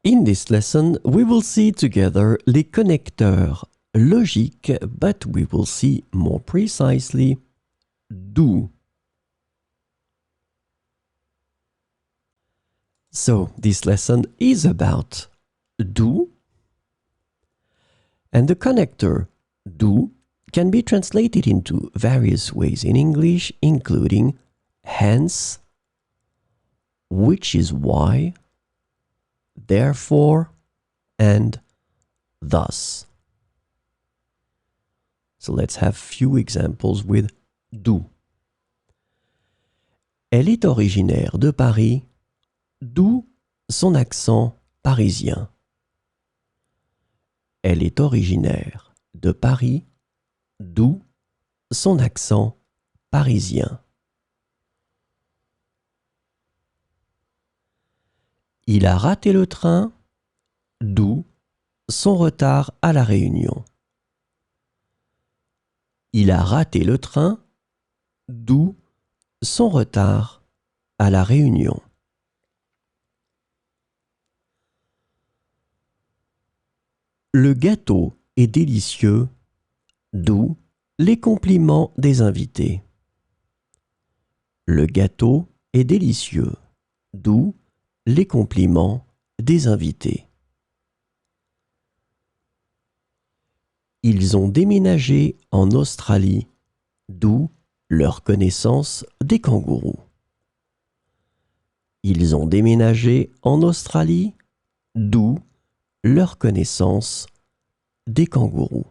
In this lesson, we will see together les connecteurs logiques, but we will see more precisely do. So, this lesson is about do, and the connector do can be translated into various ways in English, including hence, which is why, therefore, and thus. So let's have few examples with do. Elle est originaire de Paris, d'où son accent parisien. Elle est originaire de Paris, d'où son accent parisien. Il a raté le train, d'où son retard à la réunion. Il a raté le train, d'où son retard à la réunion. Le gâteau est délicieux, d'où les compliments des invités. Le gâteau est délicieux, d'où les compliments des invités. Ils ont déménagé en Australie, d'où leur connaissance des kangourous. Ils ont déménagé en Australie, d'où leur connaissance des kangourous.